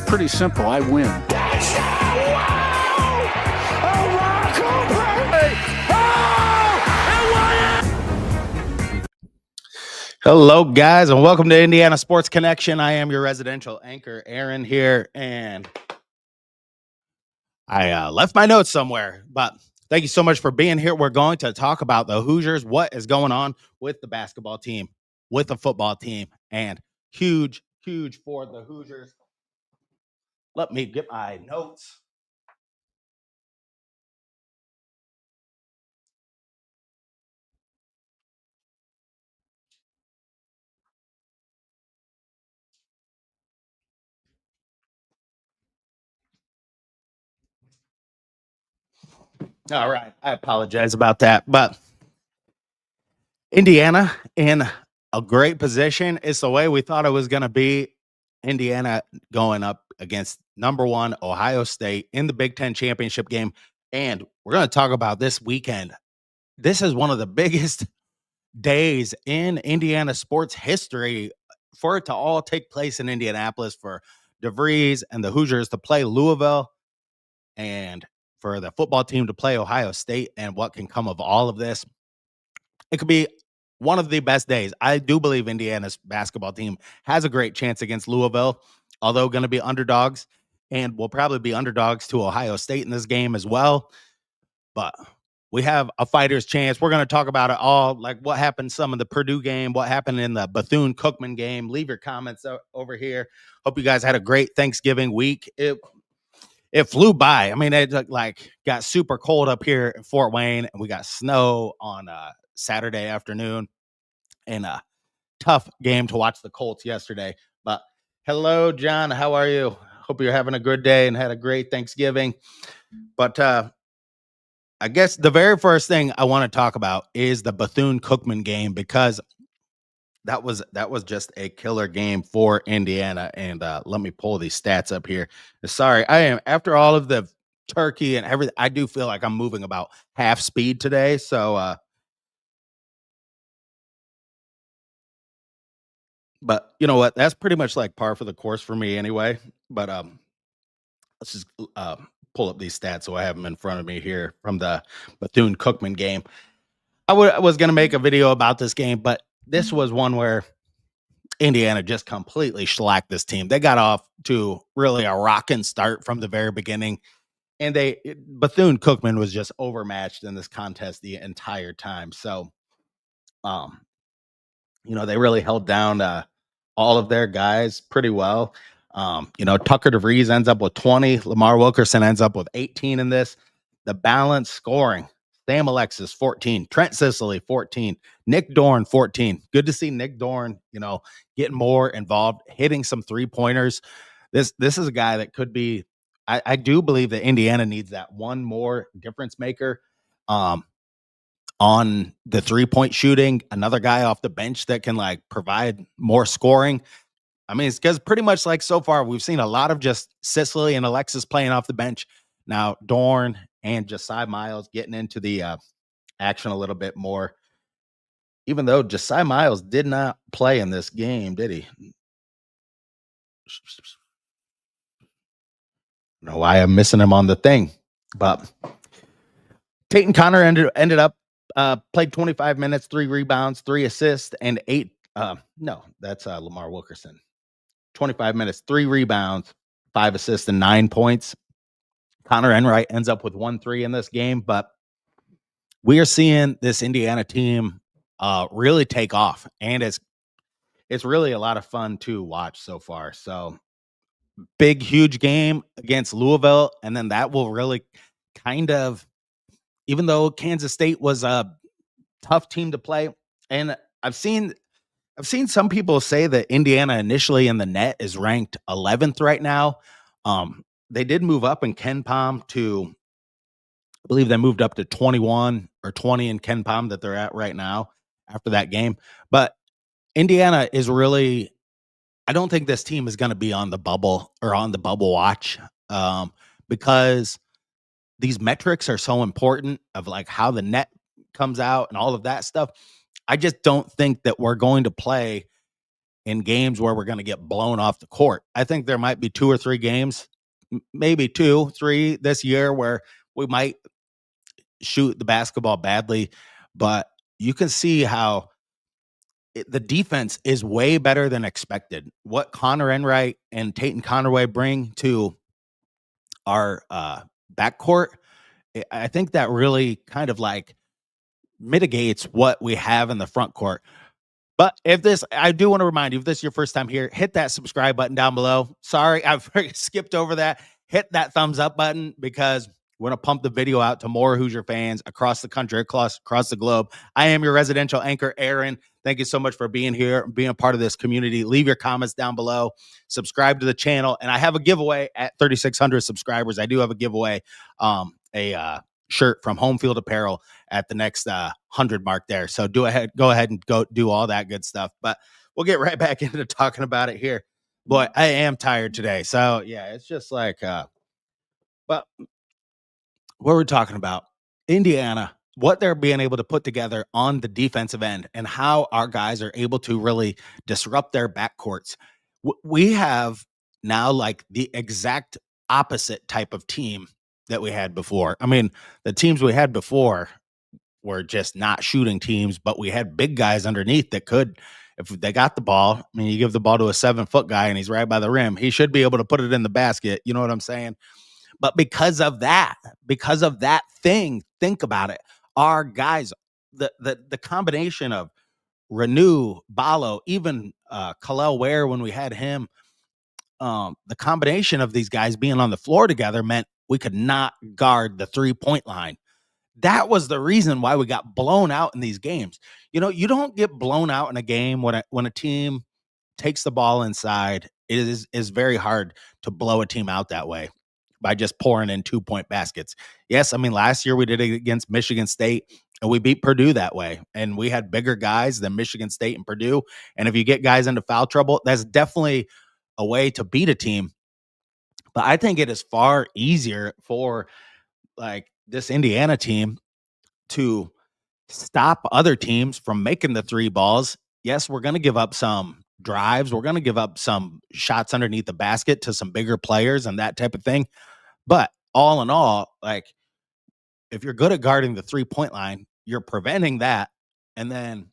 Pretty simple. I win. Hello, guys, and welcome to Indiana Sports Connection. I am your residential anchor, Aaron, here, and I left my notes somewhere, but thank you so much for being here. We're going to talk about the Hoosiers, what is going on with the basketball team, with the football team, and huge for the Hoosiers. Let me get my notes. All right, I apologize about that, but Indiana in a great position. It's the way we thought it was going to be. Indiana going up against number 1 Ohio State in the Big Ten championship game. And we're going to talk about this weekend. This is one of the biggest days in Indiana sports history for it to all take place in Indianapolis, for DeVries and the Hoosiers to play Louisville, and for the football team to play Ohio State, and what can come of all of this. It could be one of the best days. I do believe Indiana's basketball team has a great chance against Louisville, although going to be underdogs, and will probably be underdogs to Ohio State in this game as well. But we have a fighter's chance. We're going to talk about it all, like what happened some of the Purdue game, what happened in the Bethune Cookman game. Leave your comments over here. Hope you guys had a great Thanksgiving week. It flew by. I mean, it got super cold up here in Fort Wayne, and we got snow on Saturday afternoon, and a tough game to watch the Colts yesterday. But hello, John. How are you? Hope you're having a good day and had a great Thanksgiving. But I guess the very first thing I want to talk about is the Bethune Cookman game, because that was just a killer game for Indiana. And let me pull these stats up here. Sorry, I am, after all of the turkey and everything, I do feel like I'm moving about half speed today. So but you know what? That's pretty much like par for the course for me anyway. But let's just pull up these stats so I have them in front of me here from the Bethune Cookman game. I was going to make a video about this game, but this was one where Indiana just completely shellacked this team. They got off to really a rocking start from the very beginning, and Bethune Cookman was just overmatched in this contest the entire time. So, they really held down all of their guys pretty well. Tucker DeVries ends up with 20. Lamar Wilkerson ends up with 18 in this. The balance scoring: Sam Alexis, 14. Trent Sicily, 14. Nick Dorn, 14. Good to see Nick Dorn, getting more involved, hitting some three-pointers. This is a guy that could be, I do believe that Indiana needs that one more difference maker on the three-point shooting, another guy off the bench that can provide more scoring. I mean, it's because pretty much so far we've seen a lot of just Sicily and Alexis playing off the bench. Now Dorn and Josiah Miles getting into the action a little bit more, even though Josiah Miles did not play in this game, did he? No, I am missing him on the thing. But Tate and Connor ended up played 25 minutes, 3 rebounds, 3 assists, and 8. No, that's Lamar Wilkerson. 25 minutes, 3 rebounds, 5 assists, and 9 points. Connor Enright ends up with 1 3 in this game, but we are seeing this Indiana team really take off, and it's really a lot of fun to watch so far. So big, huge game against Louisville, and then that will really kind of, even though Kansas State was a tough team to play, and I've seen some people say that Indiana initially in the net is ranked 11th right now. They did move up in KenPom to, I believe they moved up to 21 or 20 in KenPom that they're at right now after that game. But Indiana is really, I don't think this team is going to be on the bubble or on the bubble watch because these metrics are so important of how the net comes out and all of that stuff. I just don't think that we're going to play in games where we're going to get blown off the court. I think there might be 2 or 3 games, maybe 2, 3 this year where we might shoot the basketball badly, but you can see how the defense is way better than expected. What Connor Enright and Tayton Conaway bring to our backcourt, I think that really kind of like mitigates what we have in the front court. But if this, I do want to remind you, if this is your first time here, hit that subscribe button down below. Sorry, I've skipped over that. Hit that thumbs up button because we're going to pump the video out to more Hoosier fans across the country, across the globe. I am your residential anchor, Aaron. Thank you so much for being here, being a part of this community. Leave your comments down below. Subscribe to the channel. And I have a giveaway at 3,600 subscribers. I do have a giveaway, a shirt from Home Field Apparel at the next 100 mark there. So go ahead and go do all that good stuff. But we'll get right back into talking about it here. Boy, I am tired today. So yeah, it's just like, but what we're talking about, Indiana, what they're being able to put together on the defensive end and how our guys are able to really disrupt their backcourts. We have now like the exact opposite type of team that we had before. I mean, the teams we had before were just not shooting teams, but we had big guys underneath that could, if they got the ball, I mean, you give the ball to a 7-foot guy and he's right by the rim, he should be able to put it in the basket. You know what I'm saying? But because of that thing, think about it. Our guys, the combination of Renew, Balo, even Kalel Ware when we had him, the combination of these guys being on the floor together meant we could not guard the 3-point line. That was the reason why we got blown out in these games. You know, you don't get blown out in a game when a team takes the ball inside. It is very hard to blow a team out that way by just pouring in 2-point baskets. Yes, I mean, last year we did it against Michigan State and we beat Purdue that way. And we had bigger guys than Michigan State and Purdue. And if you get guys into foul trouble, that's definitely a way to beat a team. But I think it is far easier for like this Indiana team to stop other teams from making the 3 balls. Yes, we're going to give up some drives. We're going to give up some shots underneath the basket to some bigger players and that type of thing. But all in all, like if you're good at guarding the 3-point line, you're preventing that. And then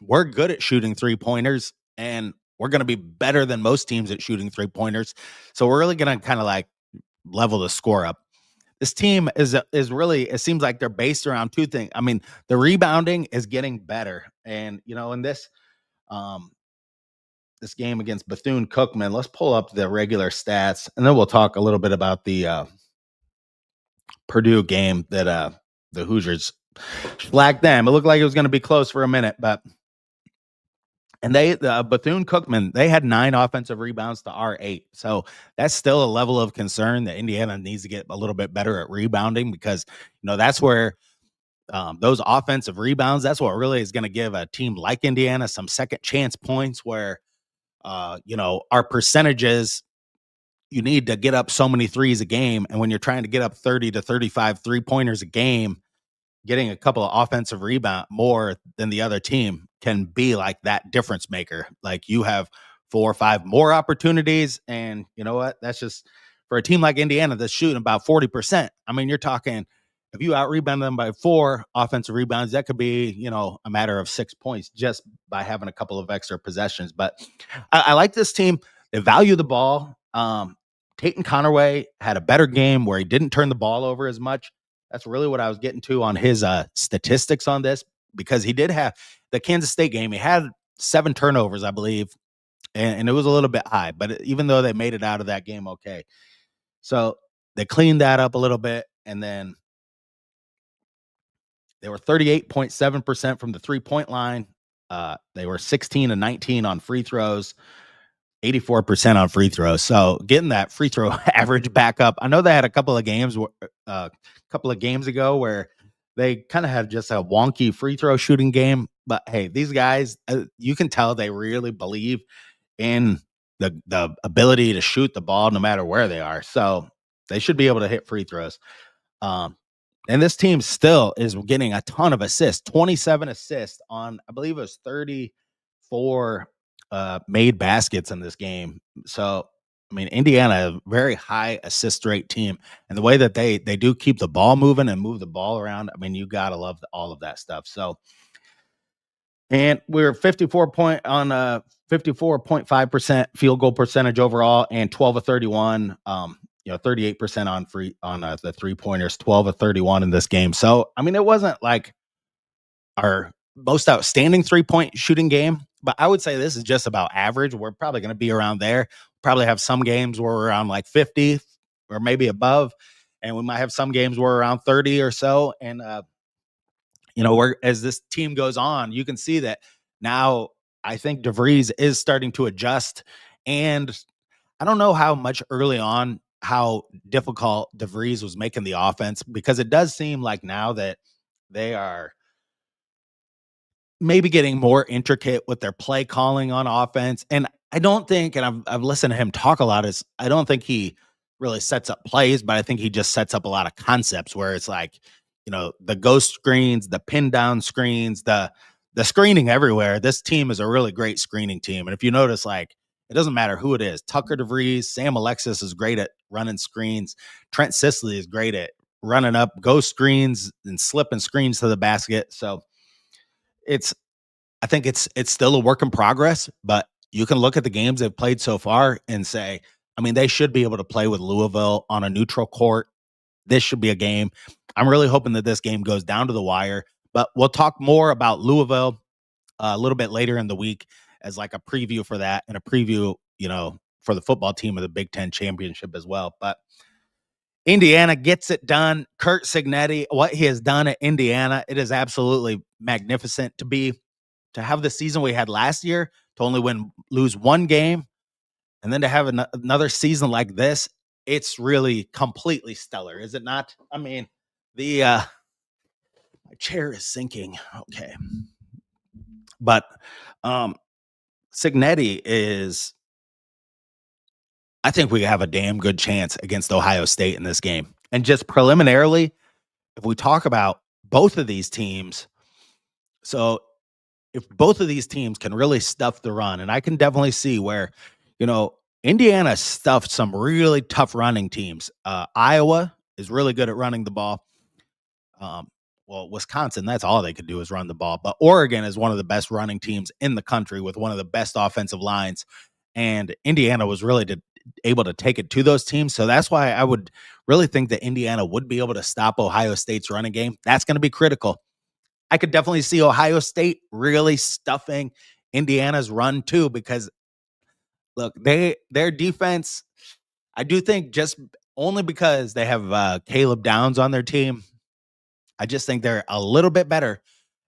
we're good at shooting 3-pointers and we're going to be better than most teams at shooting 3-pointers. So we're really going to kind of like level the score up. This team is really, it seems like they're based around 2 things. I mean, the rebounding is getting better. And, you know, in this game against Bethune Cookman, let's pull up the regular stats and then we'll talk a little bit about the Purdue game that the Hoosiers flagged them. It looked like it was going to be close for a minute, but Bethune Cookman, they had 9 offensive rebounds to our 8. So that's still a level of concern that Indiana needs to get a little bit better at rebounding because, you know, that's where those offensive rebounds, that's what really is going to give a team like Indiana some second chance points where, you know, our percentages, you need to get up so many threes a game. And when you're trying to get up 30 to 35 3-pointers a game, getting a couple of offensive rebound more than the other team can be like that difference maker. Like you have 4 or 5 more opportunities. And you know what? That's just for a team like Indiana that's shooting about 40%. I mean, you're talking, if you out rebound them by 4 offensive rebounds, that could be, you know, a matter of 6 points just by having a couple of extra possessions. But I like this team. They value the ball. Tayton Conaway had a better game where he didn't turn the ball over as much. That's really what I was getting to on his statistics on this, because he did have the Kansas State game. He had 7 turnovers, I believe, and it was a little bit high, but even though they made it out of that game okay. So they cleaned that up a little bit, and then they were 38.7% from the 3-point line. They were 16 and 19 on free throws. 84% on free throws. So getting that free throw average back up. I know they had a couple of games ago where they kind of had just a wonky free throw shooting game. But hey, these guys, you can tell they really believe in the ability to shoot the ball no matter where they are. So they should be able to hit free throws. And this team still is getting a ton of assists, 27 assists on, I believe it was 34 made baskets in this game. So, I mean, Indiana, a very high assist rate team. And the way that they do keep the ball moving and move the ball around, I mean, you got to love all of that stuff. So, and we're 54.5% field goal percentage overall and 12 of 31. 38% on the 3-pointers, 12 of 31 in this game. So, I mean, it wasn't like our most outstanding 3-point shooting game, but I would say this is just about average. We're probably going to be around there. Probably have some games where we're around like 50 or maybe above, and we might have some games where we're around 30 or so. And we're, as this team goes on, you can see that now I think DeVries is starting to adjust. And I don't know how much early on how difficult DeVries was making the offense, because it does seem like now that they are maybe getting more intricate with their play calling on offense. And I don't think, and I've listened to him talk a lot, is I don't think he really sets up plays, but I think he just sets up a lot of concepts where it's like, the ghost screens, the pin down screens, the screening everywhere. This team is a really great screening team. And if you notice, like, it doesn't matter who it is. Tucker DeVries, Sam Alexis is great at running screens. Trent Sisley is great at running up ghost screens and slipping screens to the basket. So I think it's still a work in progress, but you can look at the games they've played so far and say, I mean, they should be able to play with Louisville on a neutral court. This should be a game. I'm really hoping that this game goes down to the wire, but we'll talk more about Louisville a little bit later in the week as like a preview for that, and a preview, for the football team of the Big Ten championship as well. But Indiana gets it done. Curt Cignetti, what he has done at Indiana, it is absolutely magnificent to have the season we had last year, to only lose one game, and then to have another season like this. It's really completely stellar, is it not? I mean, my chair is sinking. Okay. But Cignetti is, I think we have a damn good chance against Ohio State in this game. And just preliminarily, if we talk about both of these teams, so if both of these teams can really stuff the run, and I can definitely see where, Indiana stuffed some really tough running teams. Iowa is really good at running the ball. Wisconsin, that's all they could do is run the ball. But Oregon is one of the best running teams in the country with one of the best offensive lines. And Indiana was really able to take it to those teams. So that's why I would really think that Indiana would be able to stop Ohio State's running game. That's going to be critical. I could definitely see Ohio State really stuffing Indiana's run too, because look, their defense, I do think, just only because they have Caleb Downs on their team, I just think they're a little bit better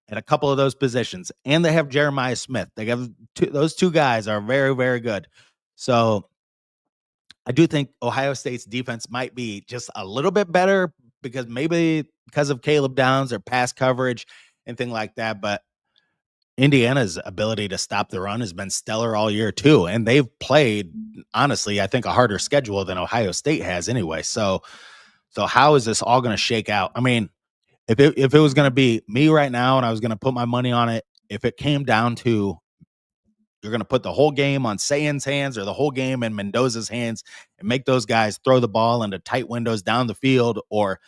at a couple of those positions. And they have Jeremiah Smith. They have those two guys are very, very good. So I do think Ohio State's defense might be just a little bit better, because of Caleb Downs or pass coverage and things like that. But Indiana's ability to stop the run has been stellar all year too. And they've played, honestly, I think, a harder schedule than Ohio State has anyway. So how is this all going to shake out? I mean, if it was going to be me right now and I was going to put my money on it, if it came down to you're going to put the whole game on Sayan's hands or the whole game in Mendoza's hands and make those guys throw the ball into tight windows down the field, or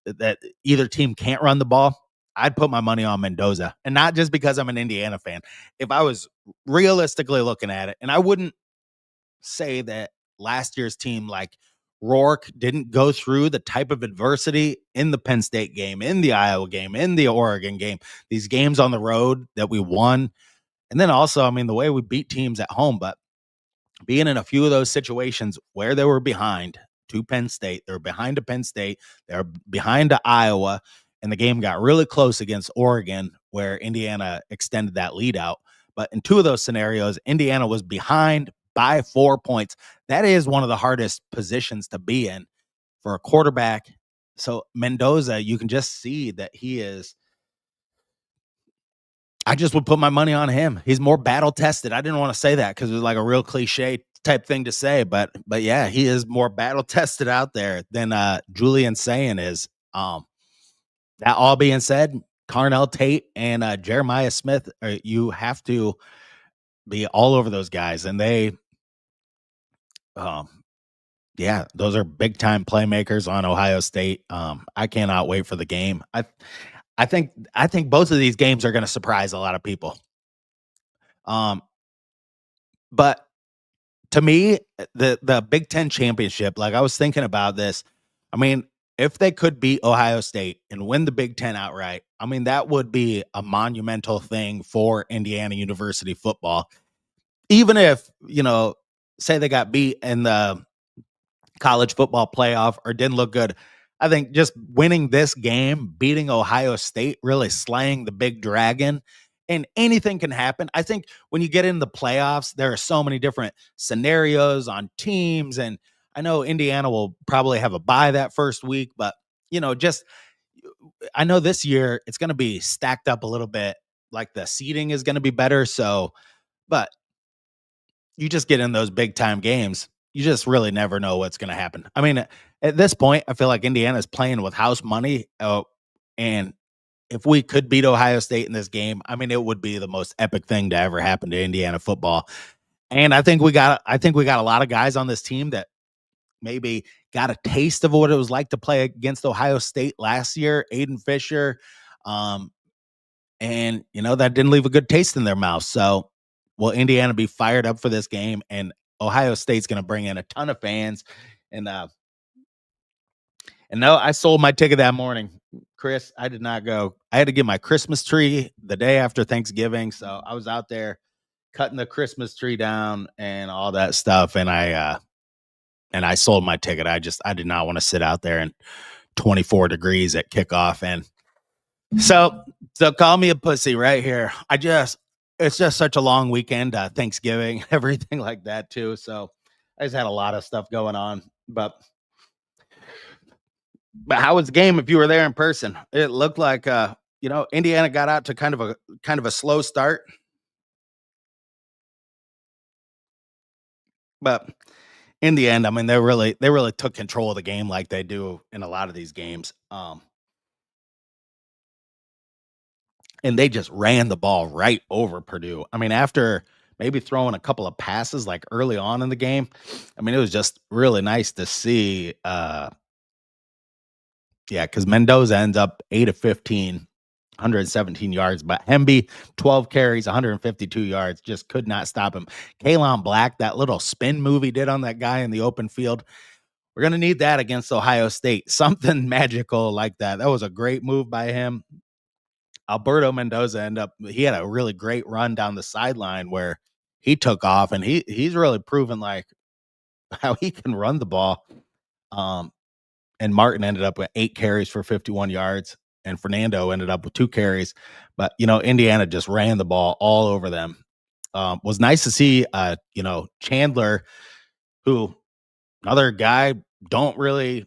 that either team can't run the ball, I'd put my money on Mendoza. And not just because I'm an Indiana fan. If I was realistically looking at it, and I wouldn't say that last year's team, like Rourke, didn't go through the type of adversity in the Penn State game, in the Iowa game, in the Oregon game, these games on the road that we won. And then also, I mean, the way we beat teams at home, but being in a few of those situations where they were behind to Penn State, they were behind to Penn State, they were behind to Iowa, and the game got really close against Oregon, where Indiana extended that lead out. But in two of those scenarios, Indiana was behind by 4 points. That is one of the hardest positions to be in for a quarterback. So Mendoza, you can just see that he is, I just would put my money on him. He's more battle tested. I didn't want to say that because it was like a real cliche type thing to say, but yeah, he is more battle tested out there than Julian Sayin is. That all being said, Carnell Tate and Jeremiah Smith, you have to be all over those guys, and they, um, yeah, those are big time playmakers on Ohio State. I cannot wait for the game. I think both of these games are going to surprise a lot of people. Um, but to me, the Big Ten championship, like I was thinking about this. I mean, if they could beat Ohio State and win the Big Ten outright, I mean, that would be a monumental thing for Indiana University football. Even if, say they got beat in the college football playoff or didn't look good. I think just winning this game, beating Ohio State, really slaying the big dragon, and anything can happen. I think when you get in the playoffs, there are so many different scenarios on teams. And I know Indiana will probably have a bye that first week, but just I know this year it's going to be stacked up a little bit. Like the seating is going to be better. So, but you just get in those big time games, you just really never know what's going to happen. I mean, at this point, I feel like Indiana's playing with house money. And if we could beat Ohio State in this game, I mean, it would be the most epic thing to ever happen to Indiana football. And I think we got a lot of guys on this team that maybe got a taste of what it was like to play against Ohio State last year. Aiden Fisher, um, and that didn't leave a good taste in their mouth. So, will Indiana be fired up for this game? And Ohio State's going to bring in a ton of fans. And no, I sold my ticket that morning, Chris. I did not go. I had to get my Christmas tree the day after Thanksgiving, so I was out there cutting the Christmas tree down and all that stuff. And I sold my ticket. I did not want to sit out there in 24 degrees at kickoff. And so call me a pussy right here. It's just such a long weekend, Thanksgiving, everything like that too. So I just had a lot of stuff going on. But how was the game if you were there in person? It looked like Indiana got out to kind of a slow start, but in the end, I mean they really took control of the game like they do in a lot of these games. And they just ran the ball right over Purdue. I mean, after maybe throwing a couple of passes like early on in the game, I mean, it was just really nice to see. Yeah, because Mendoza ends up 8 of 15, 117 yards, but Hemby, 12 carries, 152 yards, just could not stop him. Kalon Black, that little spin move he did on that guy in the open field, we're going to need that against Ohio State. Something magical like that. That was a great move by him. Alberto Mendoza he had a really great run down the sideline where he took off, and he's really proven like how he can run the ball. Um, and Martin ended up with 8 carries for 51 yards, and Fernando ended up with 2 carries. But Indiana just ran the ball all over them. Was nice to see Chandler, who another guy, don't really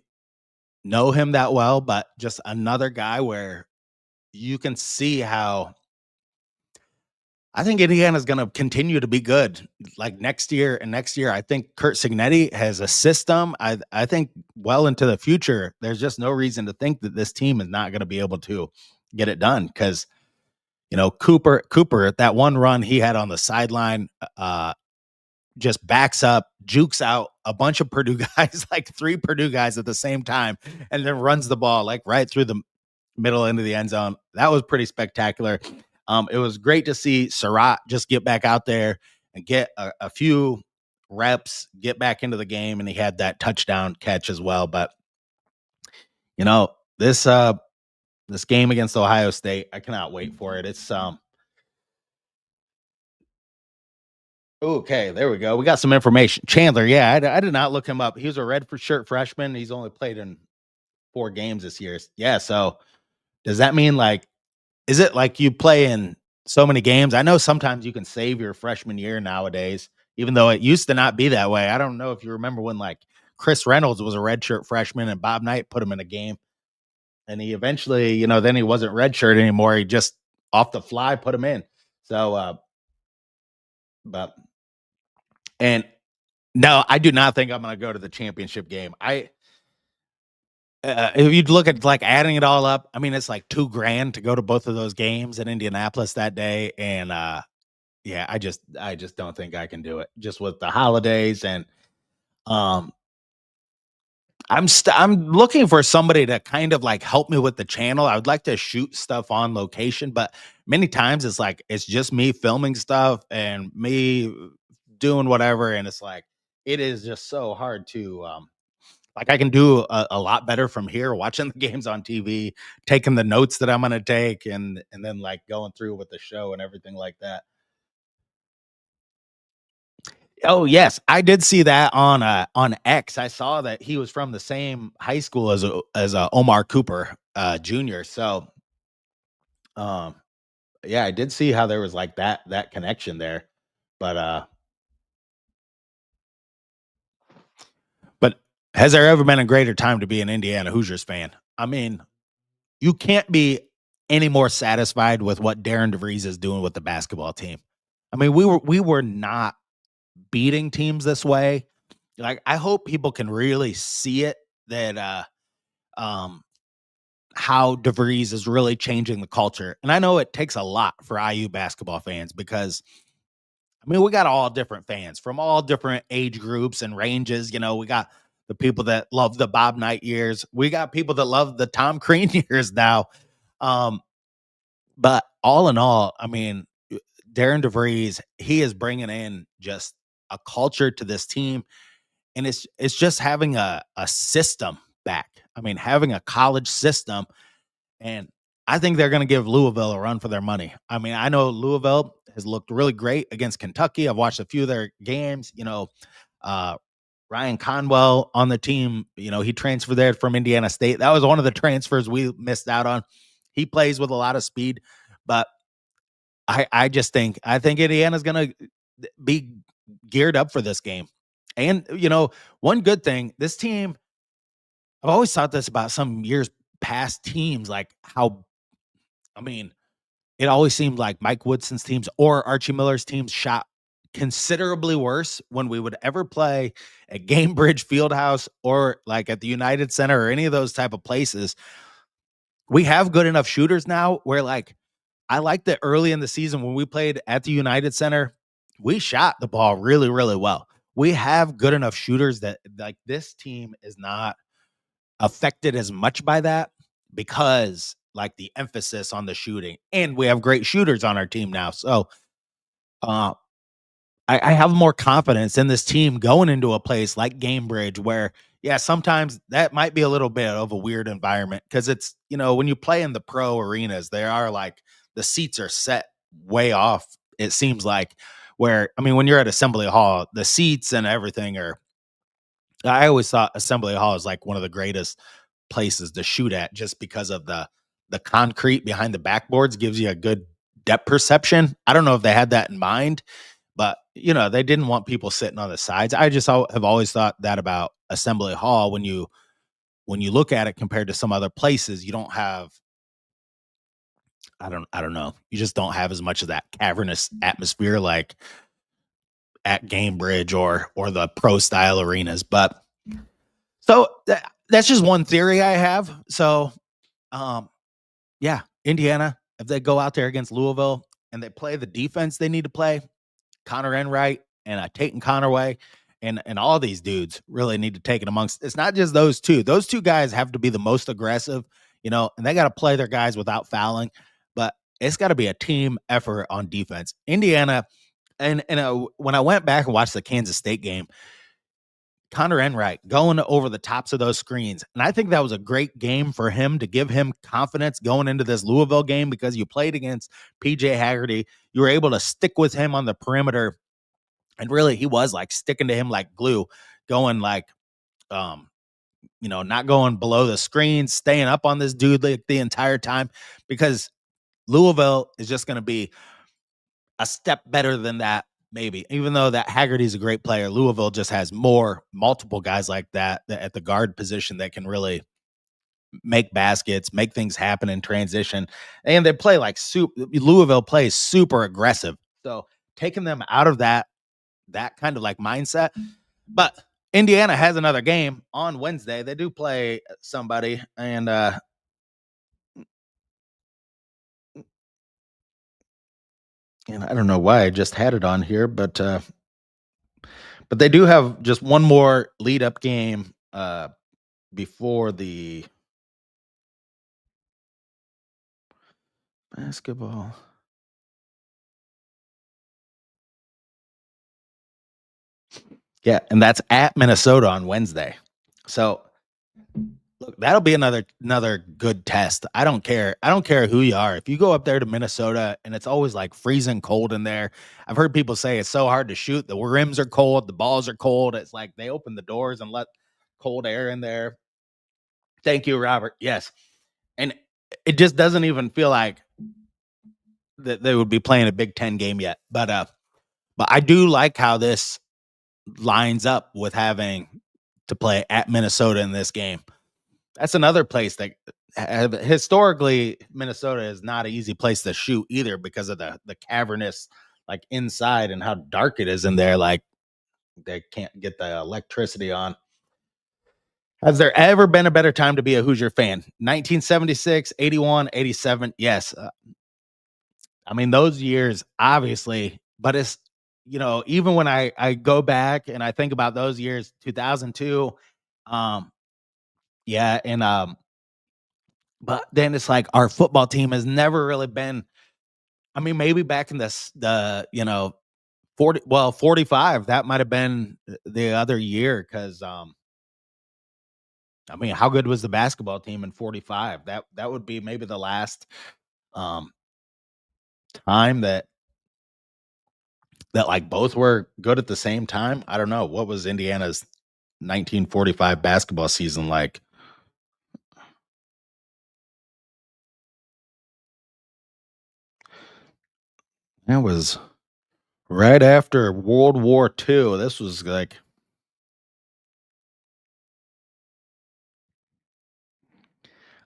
know him that well, but just another guy where you can see how I think Indiana's going to continue to be good. Like next year and next year, I think Kurt Signetti has a system. I think well into the future, there's just no reason to think that this team is not going to be able to get it done because Cooper, that one run he had on the sideline, just backs up, jukes out a bunch of Purdue guys, like 3 Purdue guys at the same time, and then runs the ball like right through the middle into the end zone. That was pretty spectacular. It was great to see Surratt just get back out there and get a few reps, get back into the game, and he had that touchdown catch as well. But you know, this game against Ohio State, I cannot wait for it. It's okay. There we go. We got some information. Chandler, yeah, I did not look him up. He was a red for shirt freshman. He's only played in 4 games this year. Yeah, so does that mean like is it like you play in so many games? I know sometimes you can save your freshman year nowadays, even though it used to not be that way. I don't know if you remember when like Chris Reynolds was a redshirt freshman and Bob Knight put him in a game, and he eventually, then he wasn't redshirt anymore. He just off the fly put him in. So, but and no, I do not think I'm going to go to the championship game. if you look at like adding it all up, I mean, it's like $2,000 to go to both of those games in Indianapolis that day. And yeah, I just don't think I can do it just with the holidays. And um, I'm looking for somebody to kind of like help me with the channel. I would like to shoot stuff on location, but many times it's like it's just me filming stuff and me doing whatever. And it's like it is just so hard to like I can do a lot better from here, watching the games on TV, taking the notes that I'm gonna take, and then like going through with the show and everything like that. Oh yes, I did see that on X. I saw that he was from the same high school as Omar Cooper Jr. So um yeah, I did see how there was like that connection there. But but has there ever been a greater time to be an Indiana Hoosiers fan? I mean, you can't be any more satisfied with what Darren DeVries is doing with the basketball team. I mean, we were not beating teams this way. Like, I hope people can really see it that um how DeVries is really changing the culture. And I know it takes a lot for IU basketball fans because I mean, we got all different fans from all different age groups and ranges. You know, we got the people that love the Bob Knight years. We got people that love the Tom Crean years now. Um, But all in all, I mean, Darren DeVries, he is bringing in just a culture to this team, and it's just having a system back. I mean, having a college system, and I think they're going to give Louisville a run for their money. I mean, I know Louisville has looked really great against Kentucky. I've watched a few of their games. You know, uh, Ryan Conwell on the team. You know, he transferred there from Indiana State. That was one of the transfers we missed out on. He plays with a lot of speed, but I think Indiana's gonna be geared up for this game. And, you know, one good thing, this team, I've always thought this about some years past teams, like how I mean, it always seemed like Mike Woodson's teams or Archie Miller's teams shot considerably worse when we would ever play at Gamebridge Fieldhouse or like at the United Center or any of those type of places. We have good enough shooters now where like I like that early in the season when we played at the United Center, we shot the ball really, really well. We have good enough shooters that like this team is not affected as much by that because like the emphasis on the shooting and we have great shooters on our team now. So uh I have more confidence in this team going into a place like Gamebridge where, yeah, sometimes that might be a little bit of a weird environment because it's, you know, when you play in the pro arenas, they are like the seats are set way off. It seems like where, I mean, when you're at Assembly Hall, the seats and everything are, I always thought Assembly Hall is like one of the greatest places to shoot at just because of the concrete behind the backboards gives you a good depth perception. I don't know if they had that in mind, but, you know, they didn't want people sitting on the sides. I just have always thought that about Assembly Hall when you look at it compared to some other places, you don't have I don't know. You just don't have as much of that cavernous atmosphere like at Gamebridge or the pro style arenas. But so that's just one theory I have. So um yeah, Indiana, if they go out there against Louisville and they play the defense they need to play, Connor Enright and Tatum Conaway and all these dudes really need to take it amongst. It's not just those two. Those two guys have to be the most aggressive, you know, and they got to play their guys without fouling. But it's got to be a team effort on defense. Indiana, and when I went back and watched the Kansas State game, Connor Enright going over the tops of those screens. And I think that was a great game for him to give him confidence going into this Louisville game because you played against PJ Haggerty. You were able to stick with him on the perimeter. And really, he was like sticking to him like glue, going like, um, you know, not going below the screen, staying up on this dude like the entire time because Louisville is just going to be a step better than that. Maybe even though that Haggerty's a great player, Louisville just has multiple guys like that at the guard position that can really make baskets, make things happen in transition, and they play like Louisville plays super aggressive. So taking them out of that kind of like mindset. But Indiana has another game on Wednesday. They do play somebody, and I don't know why I just had it on here, but they do have just one more lead up game before the basketball. Yeah, and that's at Minnesota on Wednesday. So look, that'll be another good test. I don't care. I don't care who you are. If you go up there to Minnesota and it's always like freezing cold in there. I've heard people say it's so hard to shoot. The rims are cold, the balls are cold. It's like they open the doors and let cold air in there. Thank you, Robert. Yes. And it just doesn't even feel like that they would be playing a Big Ten game yet. But I do like how this lines up with having to play at Minnesota in this game. That's another place that historically Minnesota is not an easy place to shoot either because of the cavernous like inside and how dark it is in there. Like they can't get the electricity on. Has there ever been a better time to be a Hoosier fan? 1976, 81, 87. Yes. I mean, those years, obviously, but it's, even when I go back and I think about those years, 2002, um, yeah, but then it's like our football team has never really been. I mean, maybe back in the 45, that might have been the other year because I mean, how good was the basketball team in 45? That would be maybe the last um time that like both were good at the same time. I don't know. What was Indiana's 1945 basketball season like? That was right after World War II. This was like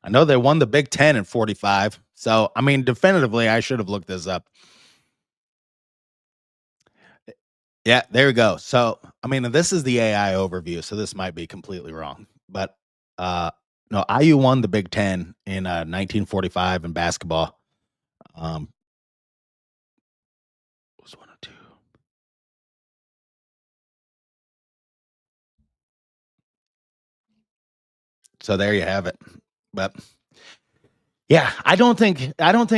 I know they won the Big Ten in 45. So, I mean, definitively, I should have looked this up. Yeah, there we go. So, I mean, this is the AI overview, so this might be completely wrong. But no, IU won the Big Ten in 1945 in basketball. Was one or two. So there you have it. But yeah, I don't think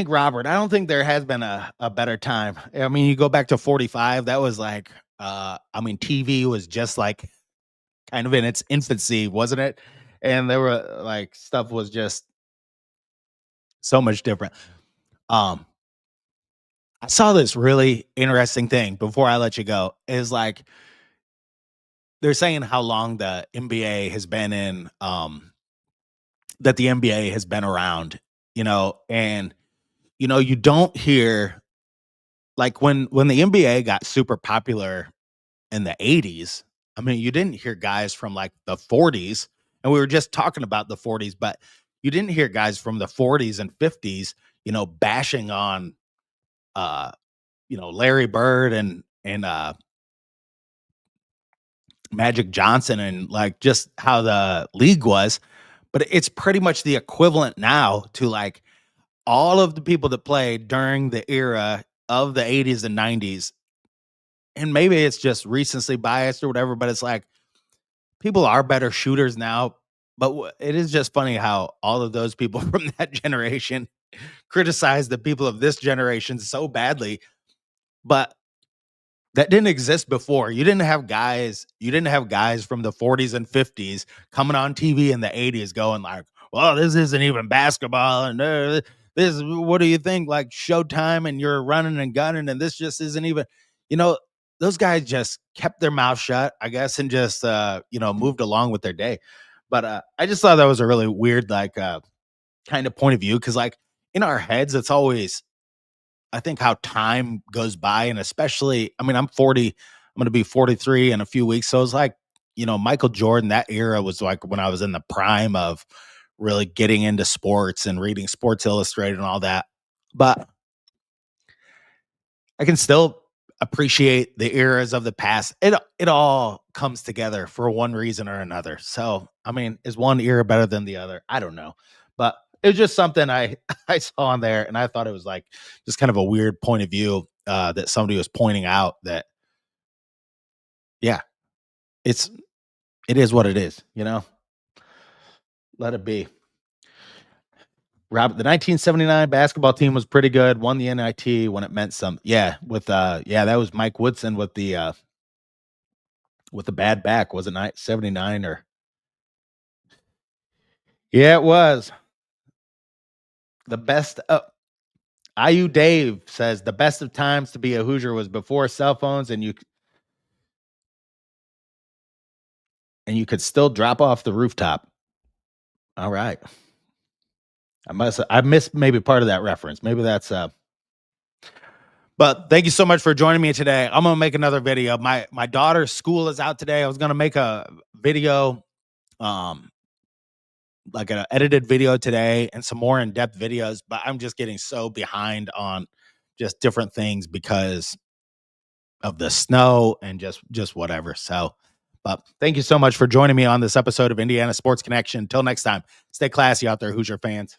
Robert, I don't think there has been a better time. I mean, you go back to 45, that was like I mean, TV was just like kind of in its infancy, wasn't it? And there were like stuff was just so much different. Um I saw this really interesting thing before I let you go. Is like they're saying how long the NBA has been in that the NBA has been around, and you don't hear like when the NBA got super popular in the 80s, I mean, you didn't hear guys from like the 40s, and we were just talking about the 40s, but you didn't hear guys from the 40s and 50s, bashing on uh, Larry Bird and Magic Johnson and like just how the league was. But it's pretty much the equivalent now to like all of the people that played during the era of the 80s and 90s. And maybe it's just recency biased or whatever, but it's like people are better shooters now. But it is just funny how all of those people from that generation criticize the people of this generation so badly. But that didn't exist before. You didn't have guys from the 40s and 50s coming on TV in the 80s going like, "Well, this isn't even basketball and this what do you think like Showtime and you're running and gunning and this just isn't even." You know, those guys just kept their mouth shut, I guess, and just moved along with their day. But I just thought that was a really weird like kind of point of view cuz like in our heads it's always I think how time goes by, and especially, I mean, I'm 40, I'm going to be 43 in a few weeks. So it's like, Michael Jordan, that era was like when I was in the prime of really getting into sports and reading Sports Illustrated and all that. But I can still, appreciate the eras of the past. It all comes together for one reason or another. So, I mean, is one era better than the other? I don't know. But it was just something I I saw on there, and I thought it was like just kind of a weird point of view that somebody was pointing out that yeah, it's it is what it is, you know. Let it be. Rob, the 1979 basketball team was pretty good. Won the NIT when it meant some. Yeah, with yeah, that was Mike Woodson with the bad back. Was it 79 or yeah, it was. The best IU Dave says the best of times to be a Hoosier was before cell phones and you could still drop off the rooftop. All right. I missed maybe part of that reference. Maybe that's but thank you so much for joining me today. I'm gonna make another video. My daughter's school is out today. I was gonna make a video, like an edited video today and some more in-depth videos, but I'm just getting so behind on just different things because of the snow and just whatever. So, but thank you so much for joining me on this episode of Indiana Sports Connection. Until next time, stay classy out there, Hoosier fans.